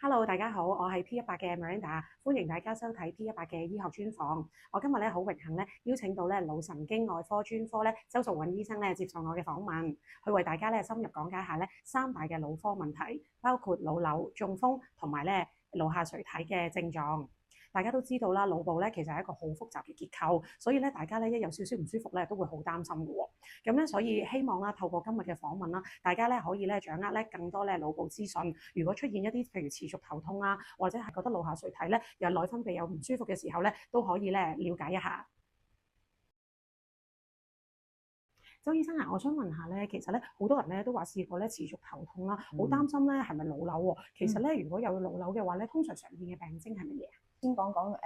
Hello，大家好，我係 P100嘅 Miranda，歡迎大家收睇 P100嘅醫學專訪。我今日咧好榮幸咧邀請到咧腦神經外科專科咧周淑允醫生咧接受我嘅訪問，去為大家咧深入講解下咧三大嘅腦科問題，包括腦瘤、中風同埋咧腦下垂體嘅症狀。大家都知道啦，腦部咧其實係一個好複雜嘅結構，所以咧大家咧一有少少唔舒服咧都會好擔心嘅喎。咁咧所以希望啦透過今日嘅訪問啦，大家咧可以咧掌握咧更多咧腦部資訊。如果出現一啲譬如持續頭痛啊，或者係覺得腦下垂體咧有內分泌有唔舒服嘅時候咧，都可以咧了解一下。周醫生啊，我想問下咧，其實咧好多人咧都話試過咧持續頭痛啦，好擔心咧係咪腦瘤喎？其實咧如果有腦瘤嘅話咧，通常常見嘅病徵係乜嘢啊？先講講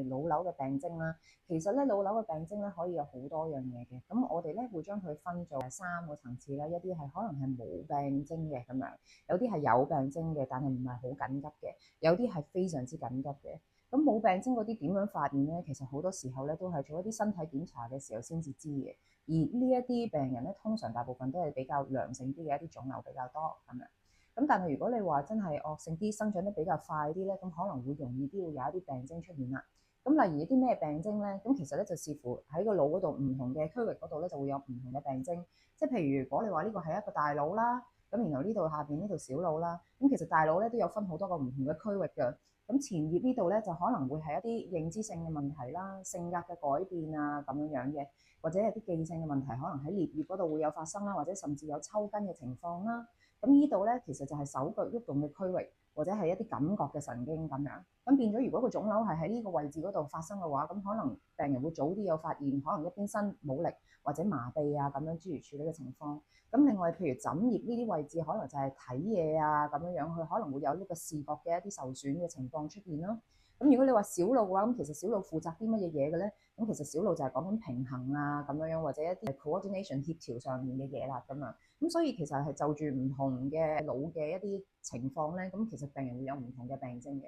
腦瘤嘅病徵啦。其實咧腦瘤嘅病徵咧可以有好多樣嘢嘅。咁我哋咧會將佢分做三個層次啦。一啲係可能係冇病徵嘅咁樣，有啲係有病徵嘅，但係唔係好緊急嘅，有啲係非常之緊急嘅。咁冇病徵嗰啲點樣發現咧？其實好多時候咧都係做一啲身體檢查嘅時候先至知嘅。而呢一啲病人咧，通常大部分都係比較良性啲嘅一啲腫瘤比較多咁樣。咁但係如果你話真係惡性啲，生長得比較快啲咧，咁可能會容易啲會有一啲病徵出現啦。咁例如一啲咩病徵咧？咁其實咧就視乎喺個腦嗰度唔同嘅區域嗰度咧就會有唔同嘅病徵。即係譬如如果你話呢個係一個大腦啦，咁然後呢度下邊呢度小腦啦，咁其實大腦咧都有分好多個唔同嘅區域嘅。咁前葉呢度咧就可能會係一啲認知性嘅問題啦、性格嘅改變啊咁樣嘅，或者係啲記憶性嘅問題，可能喺顳葉嗰度會有發生啦，或者甚至有抽筋嘅情況啦。咁呢度咧，其實就係手腳喐動嘅區域，或者係一啲感覺嘅神經咁樣。咁變咗，如果個腫瘤係喺呢個位置嗰度發生嘅話，咁可能病人會早啲有發現，可能一邊身冇力或者麻痹啊咁樣諸如此類嘅情況。咁另外，譬如枕葉呢啲位置，可能就係睇嘢啊咁樣，佢可能會有呢個視覺嘅一啲受損嘅情況出現咯。咁如果你話小腦嘅話，咁其實小腦負責啲乜嘢嘢嘅咧？咁其實小腦就係講緊平衡啊咁樣，或者一啲 coordination 協調上面嘅嘢啦咁樣。咁所以其實係就住唔同嘅腦嘅一啲情況咧，咁其實病人會有唔同嘅病徵嘅。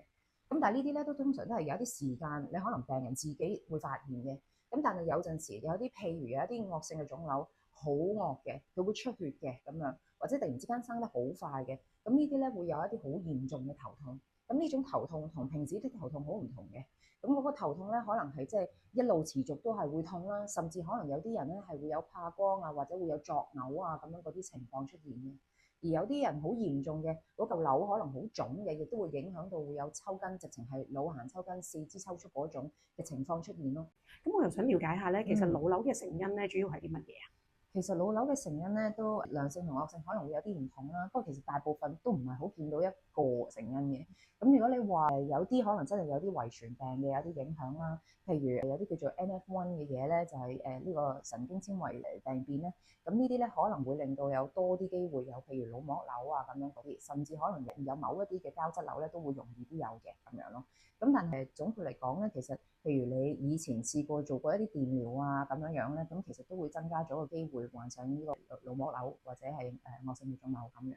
咁但係呢啲咧都通常都係有一啲時間，你可能病人自己會發現嘅。咁但係有陣時有啲譬如有一啲惡性嘅腫瘤，好惡嘅，佢會出血嘅咁樣，或者突然之間生得好快嘅，咁呢啲咧會有一啲好嚴重嘅頭痛。咁呢種頭痛同平時啲頭痛好唔同嘅。咁嗰個頭痛咧，可能係即係一路持續都係會痛啦，甚至可能有啲人咧係會有怕光啊，或者會有作嘔啊咁樣嗰啲情況出現嘅。而有啲人好嚴重嘅嗰嚿瘤可能好腫嘅，亦都會影響到會有抽筋，直情係腦癇抽筋、四肢抽搐嗰種嘅情況出現咯。咁我又想了解下咧，其實腦瘤嘅成因咧主要係啲乜嘢啊？其實腦瘤嘅成因咧都良性同惡性可能會有啲唔同啦，不過其實大部分都唔係好見到一個成因嘅。咁如果你話有啲可能真係有啲遺傳病嘅有啲影響啦，譬如有啲叫做 NF1 嘅嘢咧，就係呢個神經纖維病變咧。咁呢啲咧可能會令到有多啲機會有譬如腦膜瘤啊咁樣嗰啲，甚至可能有某一啲嘅膠質瘤咧都會容易啲有嘅咁樣咯。咁但係總括嚟講咧，其實譬如你以前試過做過一啲電療啊咁樣咧，咁其實都會增加咗個機會患上呢個腦膜瘤或者係惡性嘅腫瘤咁樣。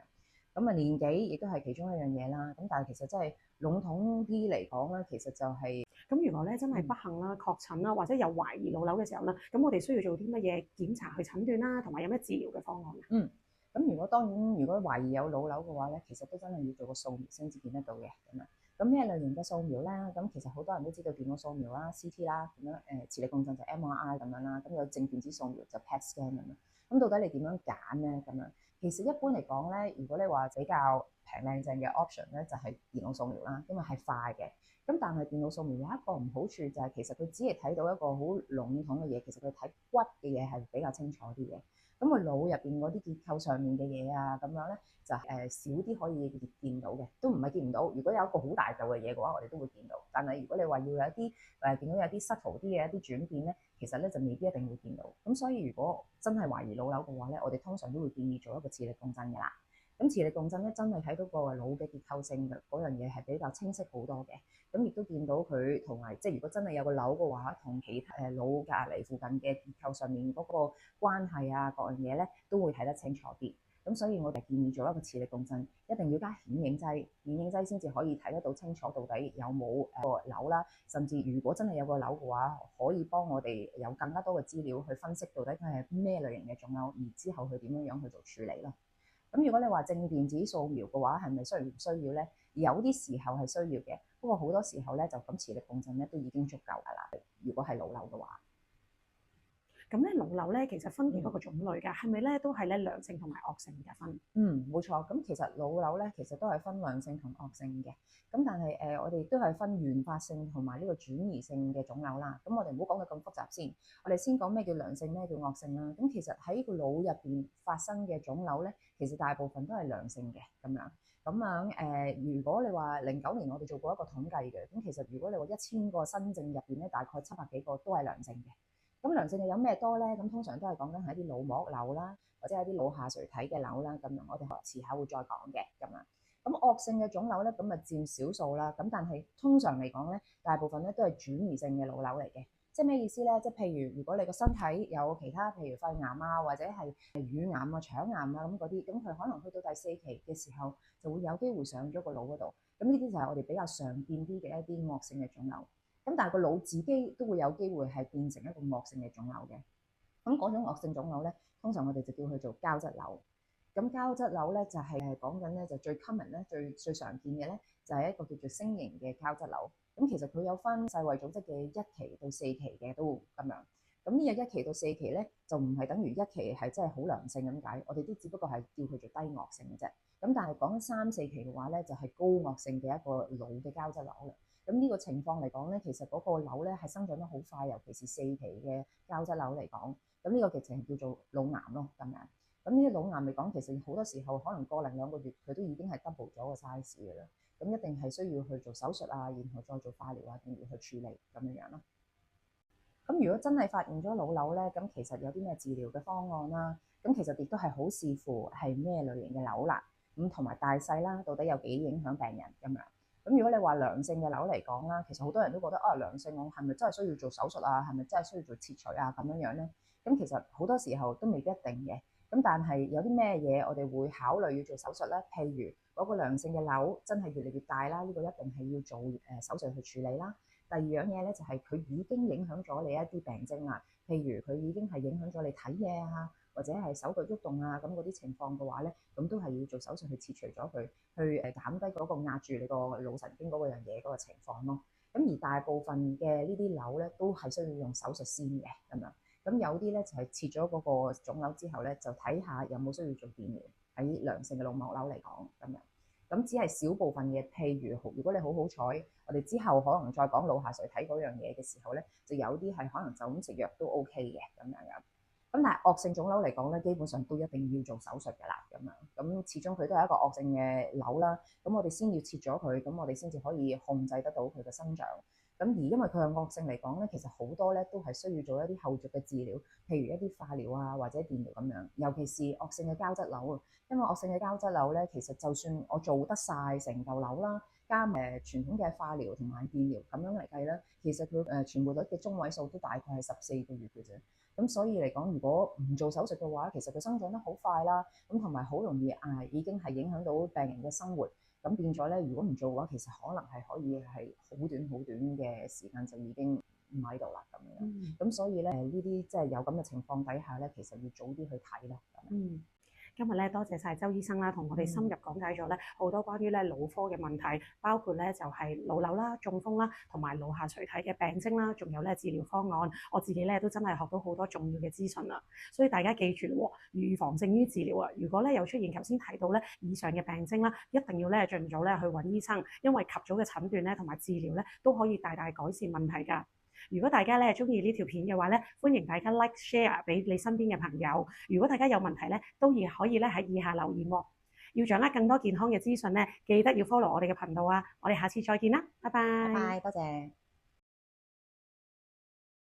咁啊年紀亦都係其中一樣嘢啦。咁但係其實真係籠統啲嚟講咧，其實就係咁如果咧真係不幸啦、確診啦，或者有懷疑腦瘤嘅時候咧，咁我哋需要做啲乜嘢檢查去診斷啦，同埋有咩治療嘅方案啊？咁如果懷疑有腦瘤嘅話咧，其實都真係要做個掃描先至見得到嘅咁樣。咁咩類型嘅掃描咧？咁其實好多人都知道電腦掃描啦、CT 啦，咁樣磁力共振就 MRI 咁樣啦，咁有正電子掃描就 PET scan 咁樣。咁到底你點樣揀咧？咁樣其實一般嚟講咧，如果你話比較平靚正嘅 option 咧，就係電腦掃描啦，因為係快嘅。咁但係電腦掃描有一個唔好處就係其實佢只係睇到一個好籠統嘅嘢，其實佢睇骨嘅嘢係比較清楚啲嘅。咁個腦入邊嗰啲結構上面嘅嘢啊，咁樣咧就少啲可以見到嘅，都唔係見唔到。如果有一個好大嚿嘅嘢嘅話，我哋都會見到。但係如果你話要有一啲見到有啲 subtle 啲嘅一啲轉變咧，其實咧就未必一定會見到。咁所以如果真係懷疑腦瘤嘅話咧，我哋通常都會建議做一個磁力共振嘅啦。咁磁力共振咧真係睇到個腦嘅結構性嘅嗰樣嘢係比較清晰好多嘅。咁亦都見到佢同埋即係如果真係有個瘤嘅話，同其他腦隔離附近嘅結構上面嗰個關係啊，各樣嘢咧都會睇得清楚啲。咁所以我哋建議做一個磁力共振，一定要加顯影劑，顯影劑先至可以睇得到清楚到底有冇個瘤啦。甚至如果真係有個瘤嘅話，可以幫我哋有更加多嘅資料去分析到底佢係咩類型嘅腫瘤，而之後佢點樣去做處理咯。咁如果你話正電子掃描嘅話，係咪需要咧？有啲時候係需要嘅，不過好多時候咧就咁磁力共振咧都已經足夠㗎啦。如果係腦瘤嘅話。咁咧腦瘤咧其實分幾多個種類㗎？係咪咧都係咧良性同埋惡性嘅分？冇錯。咁其實腦瘤咧其實都係分良性同惡性嘅。咁但係我哋都係分原發性同埋呢個轉移性嘅腫瘤啦。咁我哋唔好講到咁複雜先，我哋先講咩叫良性，咩叫惡性啦。咁其實喺個腦入邊發生嘅腫瘤咧，其實大部分都係良性嘅咁樣。如果你話09年我哋做過一個統計嘅，咁其實如果你話1000個新症入邊咧，大概700幾個都係良性嘅。咁良性嘅有咩多咧？咁通常都係講緊係一啲腦膜瘤啦，或者係啲腦下垂體嘅瘤啦。咁樣我哋遲下會再講嘅咁樣。咁惡性嘅腫瘤咧，咁啊佔少數啦。咁但係通常嚟講咧，大部分咧都係轉移性嘅腦瘤嚟嘅。即係咩意思咧？即係譬如果你個身體有其他，譬如肺癌啊，或者係乳癌啊、腸癌啊咁嗰啲，咁佢可能去到第4期嘅時候，就會有機會上咗個腦嗰度。咁呢啲就係我哋比較常見啲嘅一啲惡性嘅腫瘤。咁但係個腦自己都會有機會係變成一個惡性嘅腫瘤嘅。咁嗰種惡性腫瘤咧，通常我哋就叫佢做膠質瘤。咁膠質瘤咧就係講緊咧就最 common 咧最常見嘅咧就係一個叫做星形嘅膠質瘤。咁其實佢有分世衛組織嘅1期到4期嘅都咁樣。咁呢個1期到4期咧就唔係等於1期係真係好良性咁解，我哋都只不過係叫佢做低惡性嘅啫。咁但係講3、4期嘅話咧就係高惡性嘅一個腦嘅膠質瘤啦。咁呢個情況嚟講咧，其實嗰個瘤咧係生長得好快，尤其是4期嘅膠質瘤嚟講。咁呢個直情係叫做腦癌咯咁樣。咁呢啲腦癌嚟講，其實好多時候可能個零2個月佢都已經係 double 咗個 size 嘅啦。咁一定係需要去做手術啊，然後再做化療啊，定要去處理咁樣咯。咁如果真係發現咗腦瘤咧，咁其實有啲咩治療嘅方案啦？咁其實亦都係好視乎係咩類型嘅瘤啦，咁同埋大細啦，到底有幾影響病人咁樣。咁如果你話良性嘅瘤嚟講啦，其實好多人都覺得良性我係咪真係需要做手術啊？係咪真係需要做切除啊？咁樣咧？咁其實好多時候都未必一定嘅。咁但係有啲咩嘢我哋會考慮要做手術咧？譬如嗰個良性嘅瘤真係越嚟越大啦，呢個一定係要做手術去處理啦。第二樣嘢咧就係佢已經影響咗你一啲病徵啦，譬如佢已經係影響咗你睇嘢啊，或者係手腳喐動啊，咁嗰啲情況嘅話咧，咁都係要做手術去切除咗佢，去減低嗰個壓住你個腦神經嗰個樣嘢嗰個情況咯。咁而大部分嘅呢啲瘤咧都係需要用手術先嘅咁樣。咁有啲咧就係切咗嗰個腫瘤之後咧，就睇下有冇需要做電療，喺良性嘅腦膜瘤嚟講咁樣。咁只係少部分嘅，譬如果你好好彩，我哋之後可能再講腦下垂體嗰樣嘢嘅時候咧，就有啲係可能就咁食藥都 OK 嘅咁樣。咁但係惡性腫瘤嚟講咧，基本上都一定要做手術㗎啦咁樣。咁始終佢都係一個惡性嘅瘤啦，咁我哋先要切咗佢，咁我哋先至可以控制得到佢嘅生長。咁而因為佢係惡性嚟講咧，其實好多咧都係需要做一啲後續嘅治療，譬如一啲化療啊或者電療咁樣。尤其是惡性嘅膠質瘤啊，因為惡性嘅膠質瘤咧，其實就算我做得晒成嚿瘤啦，加傳統嘅化療同埋電療咁樣嚟計咧，其實佢存活率嘅中位數都大概係14個月嘅啫。咁所以嚟講，如果唔做手術嘅話，其實佢生長得好快啦，咁同埋好容易已經係影響到病人嘅生活。咁變咗咧，如果唔做嘅話，其實可能係可以係好短嘅時間就已經唔喺度啦咁樣。咁所以咧，呢啲即係有咁嘅情況底下咧，其實要早啲去睇咯。今日咧多謝晒周醫生啦，同我哋深入講解咗咧好多關於咧腦科嘅問題，包括咧就係腦瘤啦、中風啦，同埋腦下垂體嘅病徵啦，仲有咧治療方案。我自己咧都真係學到好多重要嘅資訊啦，所以大家記住喎，預防勝於治療啊！如果咧有出現頭先提到咧以上嘅病徵啦，一定要咧盡早咧去揾醫生，因為及早嘅診斷咧同埋治療咧都可以大大改善問題㗎。如果大家咧中意呢條片嘅話咧，歡迎大家 like share 俾你身邊嘅朋友。如果大家有問題咧，都可以咧喺以下留言喎。要掌握更多健康嘅資訊咧，記得要 follow 我哋嘅頻道啊！我哋下次再見啦，拜拜。拜拜，多謝。